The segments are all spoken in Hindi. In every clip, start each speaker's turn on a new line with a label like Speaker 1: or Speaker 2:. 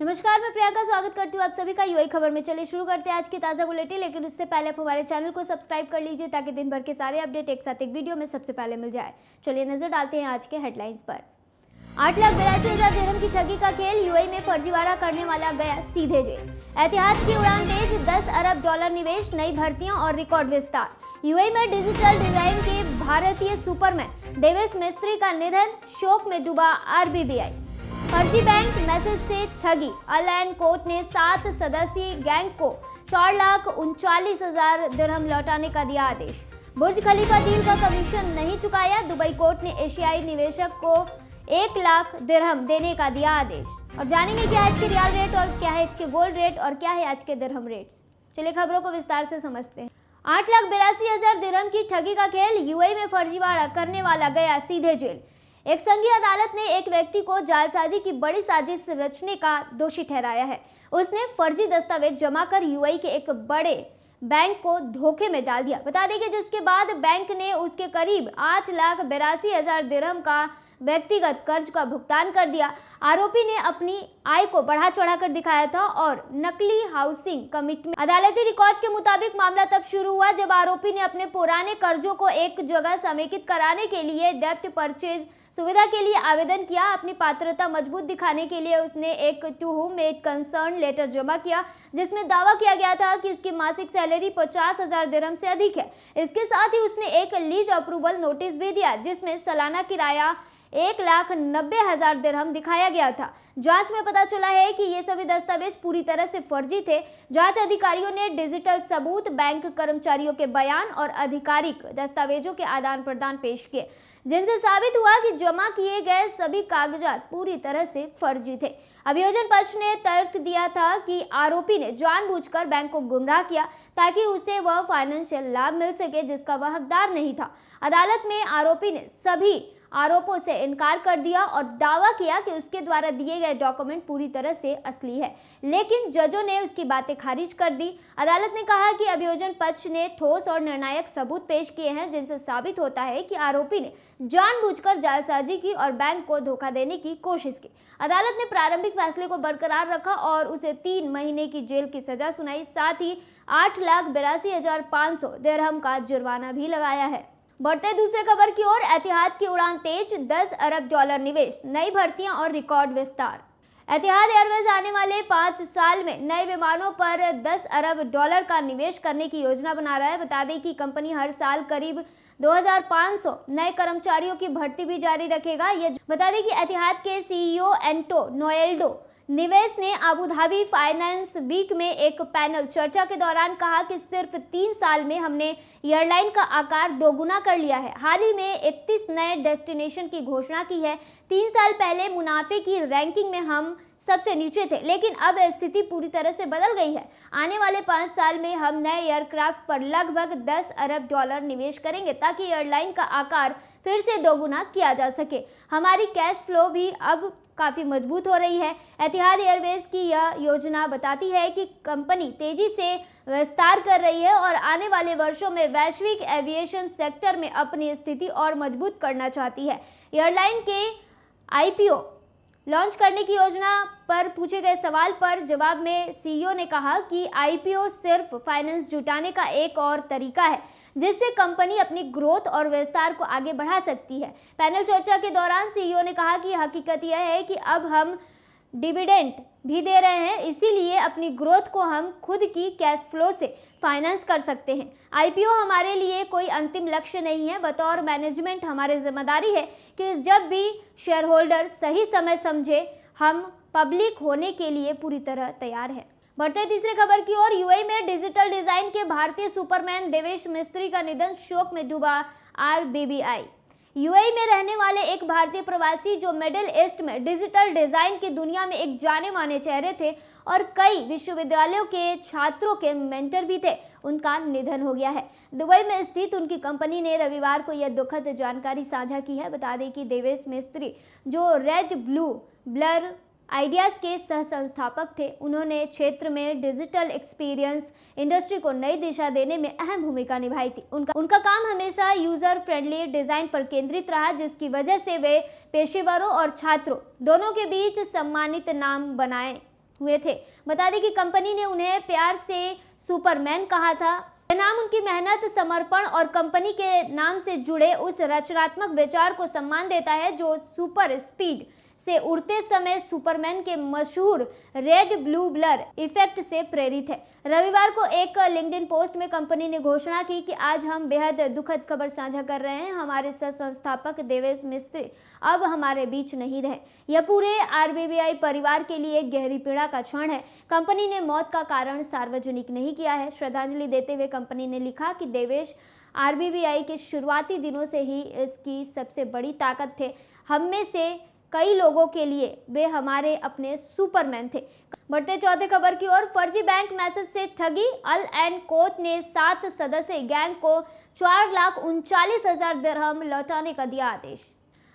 Speaker 1: नमस्कार, मैं प्रियंका स्वागत करती हूँ आप सभी का यूएई खबर में। चलिए शुरू करते हैं आज की ताज़ा बुलेटिन, लेकिन उससे पहले आप हमारे चैनल को सब्सक्राइब कर लीजिए ताकि दिन भर के सारे अपडेट एक साथ एक वीडियो में सबसे पहले मिल जाए। चलिए नजर डालते हैं आज के हेडलाइंस पर। 8,82,000 दिरहम की ठगी का खेल, यूएई में फर्जीवाड़ा करने वाला गया सीधे जेल। एतिहाद की उड़ान तेज, 10 अरब डॉलर निवेश, नई भर्तियां और रिकॉर्ड विस्तार। यूएई में डिजिटल डिजाइन के भारतीय सुपरमैन देवेश मिस्त्री का निधन, शोक में डूबा आरबीबीआई। फर्जी बैंक मैसेज से ठगी, अलायन कोर्ट ने 7 सदस्यीय गैंग को 4,39,000 दिरहम लौटाने का दिया आदेश। बुर्ज खलीफा डील का कमीशन नहीं चुकाया, दुबई कोर्ट ने एशियाई निवेशक को 1 लाख दिरहम देने का दिया आदेश। और जानेंगे क्या है आज के रियाल रेट और क्या है इसके गोल्ड रेट और क्या है आज के दिरहम रेट्स। चलिए खबरों को विस्तार से समझते हैं। 8,82,000 दिरहम की ठगी का खेल, यूएई में फर्जीवाड़ा करने वाला गया सीधे जेल। एक संघीय अदालत ने एक व्यक्ति को जालसाजी की बड़ी साजिश रचने का दोषी ठहराया है। उसने फर्जी दस्तावेज जमा कर यूएई के एक बड़े बैंक को धोखे में डाल दिया। बता दें कि जिसके बाद बैंक ने उसके करीब 8,82,000 दिरहम का व्यक्तिगत कर्ज का भुगतान कर दिया। आरोपी ने अपनी आय को बढ़ा चढ़ा कर दिखाया था और नकली हाउसिंग कमिटमेंट। अदालती रिकॉर्ड के मुताबिक मामला तब शुरू हुआ जब आरोपी ने अपने पुराने कर्जों को एक जगह समेकित कराने के लिए डेब्ट परचेज सुविधा के लिए आवेदन किया। अपनी पात्रता मजबूत दिखाने के लिए उसने एक to whom made concern letter जमा किया, जिसमें दावा किया गया था कि उसकी मासिक सैलरी 50,000 दिरहम से अधिक है। इसके साथ ही उसने एक लीज अप्रूवल नोटिस भी दिया, जिसमें सालाना किराया 1,90,000 दिरहम दिखाया गया था। जांच में पता चला है कि ये सभी दस्तावेज पूरी तरह से फर्जी थे। जांच अधिकारियों ने डिजिटल सबूत, बैंक कर्मचारियों के बयान और आधिकारिक दस्तावेजों के आदान प्रदान पेश किए, जिनसे साबित हुआ कि जमा किए गए सभी कागजात पूरी तरह से फर्जी थे। अभियोजन पक्ष ने तर्क दिया था कि आरोपी ने जानबूझकर बैंक को गुमराह किया ताकि उसे वह फाइनेंशियल लाभ मिल सके जिसका वह हकदार नहीं था। अदालत में आरोपी ने सभी आरोपों से इनकार कर दिया और दावा किया कि उसके द्वारा दिए गए डॉक्यूमेंट पूरी तरह से असली है, लेकिन जजों ने उसकी बातें खारिज कर दी। अदालत ने कहा कि अभियोजन पक्ष ने ठोस और निर्णायक सबूत पेश किए हैं, जिनसे साबित होता है कि आरोपी ने जानबूझकर जालसाजी की और बैंक को धोखा देने की कोशिश की। अदालत ने प्रारंभिक फैसले को बरकरार रखा और उसे 3 महीने की जेल की सजा सुनाई। साथ ही 8,82,500 दिरहम का जुर्माना भी लगाया है। बढ़ते दूसरे खबर की ओर। एतिहाद की उड़ान तेज, 10 अरब डॉलर निवेश, नई भर्तियां और रिकॉर्ड विस्तार। एतिहाद एयरवेज आने वाले 5 साल में नए विमानों पर 10 अरब डॉलर का निवेश करने की योजना बना रहा है। बता दें कि कंपनी हर साल करीब 2,500 नए कर्मचारियों की भर्ती भी जारी रखेगा। ये बता दें कि एतिहाद के सीईओ एंटो नोएल्डो निवेश ने अबू धाबी फाइनेंस वीक में एक पैनल चर्चा के दौरान कहा कि सिर्फ 3 साल में हमने एयरलाइन का आकार दोगुना कर लिया है। हाल ही में 31 नए डेस्टिनेशन की घोषणा की है। 3 साल पहले मुनाफे की रैंकिंग में हम सबसे नीचे थे, लेकिन अब स्थिति पूरी तरह से बदल गई है। आने वाले 5 साल में हम नए एयरक्राफ्ट पर लगभग 10 अरब डॉलर निवेश करेंगे ताकि एयरलाइन का आकार फिर से दोगुना किया जा सके। हमारी कैश फ्लो भी अब काफ़ी मजबूत हो रही है। एतिहाद एयरवेज की यह योजना बताती है कि कंपनी तेजी से विस्तार कर रही है और आने वाले वर्षों में वैश्विक एविएशन सेक्टर में अपनी स्थिति और मजबूत करना चाहती है। एयरलाइन के आईपीओ लॉन्च करने की योजना पर पूछे गए सवाल पर जवाब में सीईओ ने कहा कि आईपीओ सिर्फ फाइनेंस जुटाने का एक और तरीका है जिससे कंपनी अपनी ग्रोथ और विस्तार को आगे बढ़ा सकती है। पैनल चर्चा के दौरान सीईओ ने कहा कि हकीकत यह है कि अब हम डिविडेंड भी दे रहे हैं, इसीलिए अपनी ग्रोथ को हम खुद की कैश फ्लो से फाइनेंस कर सकते हैं। आईपीओ हमारे लिए कोई अंतिम लक्ष्य नहीं है। बतौर मैनेजमेंट हमारी जिम्मेदारी है कि जब भी शेयर होल्डर सही समय समझे, हम पब्लिक होने के लिए पूरी तरह तैयार हैं। बढ़ते तीसरे खबर की ओर। यूएई में डिजिटल डिजाइन के भारतीय सुपरमैन देवेश मिस्त्री का निधन, शोक में डूबा आरबीबीआई। यूएई में रहने वाले एक भारतीय प्रवासी जो मिडिल ईस्ट में डिजिटल डिजाइन की दुनिया में एक जाने माने चेहरे थे और कई विश्वविद्यालयों के छात्रों के मेंटर भी थे, उनका निधन हो गया है। दुबई में स्थित उनकी कंपनी ने रविवार को यह दुखद जानकारी साझा की है। बता दें कि देवेश मिस्त्री, जो रेड ब्लू ब्लर आइडियाज के सह संस्थापक थे, उन्होंने क्षेत्र में डिजिटल एक्सपीरियंस इंडस्ट्री को नई दिशा देने में अहम भूमिका निभाई थी। उनका काम हमेशा यूजर फ्रेंडली डिजाइन पर केंद्रित रहा, जिसकी वजह से वे पेशेवरों और छात्रों दोनों के बीच सम्मानित नाम बनाए हुए थे। बता दें कि कंपनी ने उन्हें प्यार से सुपरमैन कहा था। यह नाम उनकी मेहनत, समर्पण और कंपनी के नाम से जुड़े उस रचनात्मक विचार को सम्मान देता है जो सुपर स्पीड से उड़ते समय सुपरमैन के मशहूर रेड ब्लू ब्लर इफेक्ट से प्रेरित है। रविवार को एक लिंक्डइन पोस्ट में कंपनी ने घोषणा की कि आज हम बेहद दुखद खबर साझा कर रहे हैं। हमारे सह संस्थापक देवेश मिस्त्री अब हमारे बीच नहीं रहे। यह पूरे आरबीबीआई परिवार के लिए एक गहरी पीड़ा का क्षण है। कंपनी ने मौत का कारण सार्वजनिक नहीं किया है। श्रद्धांजलि देते हुए कंपनी ने लिखा कि देवेश आरबीबीआई के शुरुआती दिनों से ही इसकी सबसे बड़ी ताकत थे। हम में से कई लोगों के लिए वे हमारे अपने सुपरमैन थे। बढ़ते चौथे खबर की ओर, फर्जी बैंक मैसेज से ठगी। अल एंड कोच ने 7 सदस्यीय गैंग को 4,39,000 दिरहम लौटाने का दिया आदेश।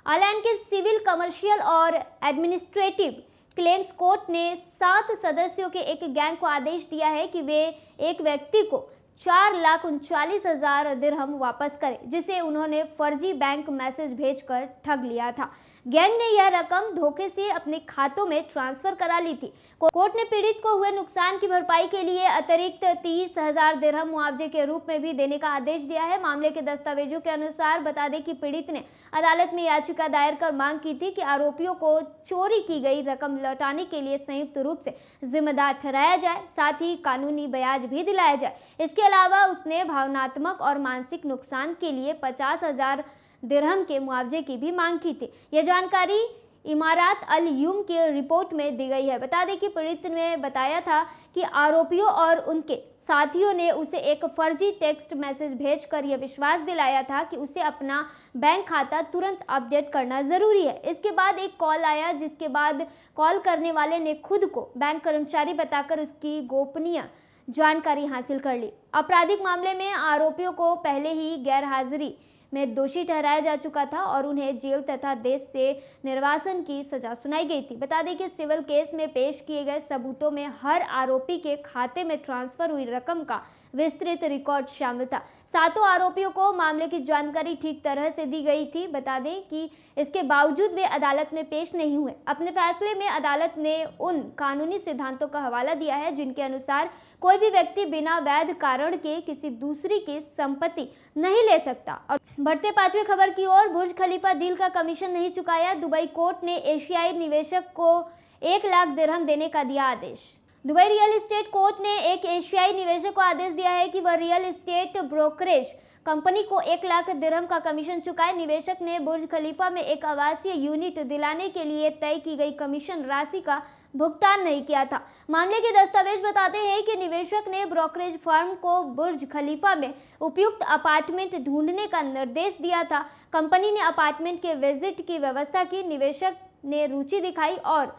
Speaker 1: अल एंड के सिविल, कमर्शियल और एडमिनिस्ट्रेटिव क्लेम्स कोर्ट ने 7 सदस्यों के एक गैंग को आदेश दिया है कि वे एक व्यक्ति को 4,39,000 दिरहम वापस करें, जिसे उन्होंने फर्जी बैंक मैसेज भेजकर ठग लिया था। गैंग ने यह रकम धोखे से अपने खातों में ट्रांसफर करा ली थी। कोर्ट ने पीड़ित को हुए नुकसान की भरपाई के लिए अतिरिक्त 30,000 दिरहम मुआवजे के रूप में भी देने का आदेश दिया है। मामले के दस्तावेजों के अनुसार बता दें कि पीड़ित ने अदालत में याचिका दायर कर मांग की थी कि आरोपियों को चोरी की गई रकम लौटाने के लिए संयुक्त रूप से जिम्मेदार ठहराया जाए, साथ ही कानूनी ब्याज भी दिलाया जाए। इसके अलावा उसने भावनात्मक और मानसिक नुकसान के लिए 50,000 दिरहम के मुआवजे की भी मांग की थी। यह जानकारी इमारात अल यूम की रिपोर्ट में दी गई है। बता दें कि पीड़ित ने बताया था कि आरोपियों और उनके साथियों ने उसे एक फर्जी टेक्स्ट मैसेज भेजकर यह विश्वास दिलाया था कि उसे अपना बैंक खाता तुरंत अपडेट करना जरूरी है। इसके बाद एक कॉल आया, जिसके बाद कॉल करने वाले ने खुद को बैंक कर्मचारी बताकर उसकी गोपनीय जानकारी हासिल कर ली। आपराधिक मामले में आरोपियों को पहले ही गैरहाजिरी में दोषी ठहराया जा चुका था और उन्हें जेल तथा देश से निर्वासन की सजा सुनाई गई थी। बता दें कि सिविल केस में पेश किए गए सबूतों में हर आरोपी के खाते में ट्रांसफर हुई रकम का विस्तृत रिकॉर्ड शामिल था। 7 आरोपियों को मामले की जानकारी ठीक तरह से दी गई थी। बता दें कि इसके बावजूद वे अदालत में पेश नहीं हुए। अपने फैसले में अदालत ने उन कानूनी सिद्धांतों का हवाला दिया है जिनके अनुसार कोई भी व्यक्ति बिना वैध कारण के किसी दूसरी की संपत्ति नहीं ले सकता। और बढ़ते 5वें खबर की ओर, बुर्ज खलीफा डील का कमीशन नहीं चुकाया। दुबई कोर्ट ने एशियाई निवेशक को 1 लाख दिरहम देने का दिया आदेश। दुबई रियल एस्टेट कोर्ट ने एक एशियाई निवेशक को आदेश दिया है कि वह रियल एस्टेट ब्रोकरेज कंपनी को 1 लाख दिरहम का कमीशन चुकाए। निवेशक ने बुर्ज खलीफा में एक आवासीय यूनिट दिलाने के लिए तय की गई कमीशन राशि का भुगतान नहीं किया था। मामले के दस्तावेज बताते हैं कि निवेशक ने ब्रोकरेज फर्म को बुर्ज खलीफा में उपयुक्त अपार्टमेंट ढूंढने का निर्देश दिया था। कंपनी ने अपार्टमेंट के विजिट की व्यवस्था की। निवेशक ने रुचि दिखाई और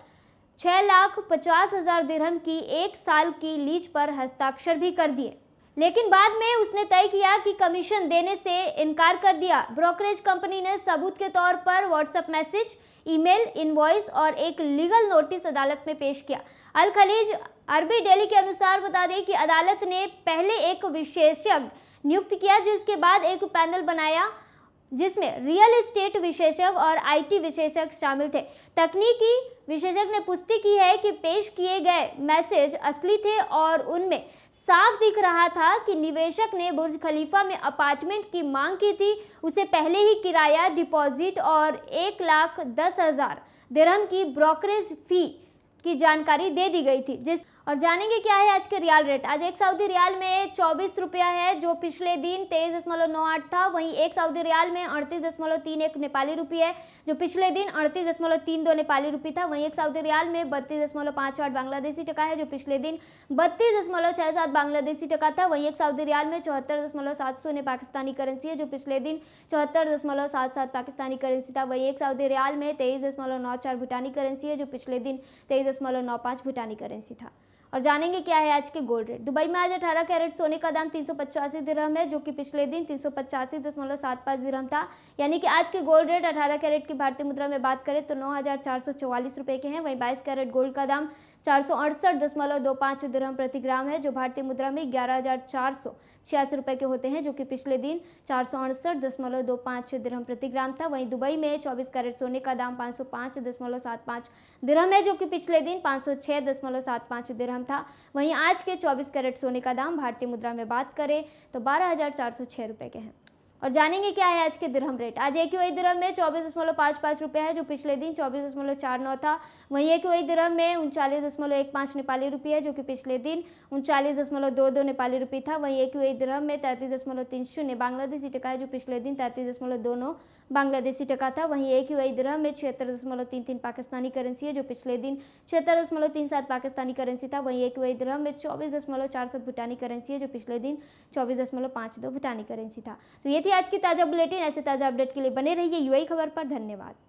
Speaker 1: 6,50,000 दिरहम की 1 साल की लीज पर हस्ताक्षर भी कर दिए, लेकिन बाद में उसने तय किया कि कमीशन देने से इनकार कर दिया। ब्रोकरेज कंपनी ने सबूत के तौर पर व्हाट्सएप मैसेज, ईमेल, इनवॉइस और एक लीगल नोटिस अदालत में पेश किया। अल खलीज अरबी डेली के अनुसार बता दें कि अदालत ने पहले एक विशेषज्ञ नियुक्त किया, जिसके बाद एक पैनल बनाया जिसमें रियल एस्टेट विशेषज्ञ और आईटी विशेषज्ञ शामिल थे। तकनीकी विशेषज्ञ ने पुष्टि की है कि पेश किए गए मैसेज असली थे और उनमें साफ दिख रहा था कि निवेशक ने बुर्ज खलीफा में अपार्टमेंट की मांग की थी। उसे पहले ही किराया, डिपॉजिट और 1,10,000 दिरहम की ब्रोकरेज फी की जानकारी दे दी गई थी। और जानेंगे क्या है आज के रियाल रेट। आज एक सऊदी रियाल में 24 रुपया है, जो पिछले दिन 23.98 था। वहीं एक सऊदी रियाल में 38.31 नेपाली रुपये है, जो पिछले दिन 38.32 नेपाली रुपये था। वहीं एक सऊदी रियाल में 32.58 बांग्लादेशी टका है, जो पिछले दिन 32.67 बांग्लादेशी टका था। वहीं एक सऊदी रियाल में 74.70 पाकिस्तानी करेंसी है, जो पिछले दिन 74.77 पाकिस्तानी करेंसी था। वहीं एक सऊदी रियाल में 23.94 भूटानी करेंसी है, जो पिछले दिन 23.95 भूटानी करेंसी था। और जानेंगे क्या है आज के गोल्ड रेट। दुबई में आज 18 कैरेट सोने का दाम 385 दिरहम है, जो कि पिछले दिन 385.75 दिरहम था। यानी कि आज के गोल्ड रेट 18 कैरेट की भारतीय मुद्रा में बात करें तो 9,444 रुपये के हैं। वहीं 22 कैरेट गोल्ड का दाम 468.25 दिरहम प्रति ग्राम है, जो भारतीय मुद्रा में 11,486 रुपये के होते हैं, जो कि पिछले दिन 468.25 दिरहम प्रति ग्राम था। वहीं दुबई में 24 कैरेट सोने का दाम 505.75 दिरहम है, जो कि पिछले दिन 506.75 दिरहम था। वहीं आज के 24 कैरेट सोने का दाम भारतीय मुद्रा में बात करें तो 12,406 रुपये के हैं। और जानेंगे क्या है आज के दिरहम रेट। आज एक वही दिरहम में 24.55 रुपये है, जो पिछले दिन 24.49 था। वहीं एक वही दिरहम में 39.15 नेपाली रुपये है, जो कि पिछले दिन 39.22 नेपाली रुपये था। वहीं एक वही दिरहम में 33.30 बांग्लादेशी टका है, जो पिछले दिन 33.29 बांग्लादेशी टका था। वहीं एक वही दिरहम में 76.33 पाकिस्तानी करेंसी है, जो पिछले दिन 76.37 पाकिस्तानी करेंसी था। वहीं एक वही दिरहम में 24.47 भूटानी करेंसी है, जो पिछले दिन 24.52 भूटानी करेंसी था। तो ये थी आज की ताज़ा बुलेटिन। ऐसे ताज़ा अपडेट के लिए बने रहिए यूएई खबर पर। धन्यवाद।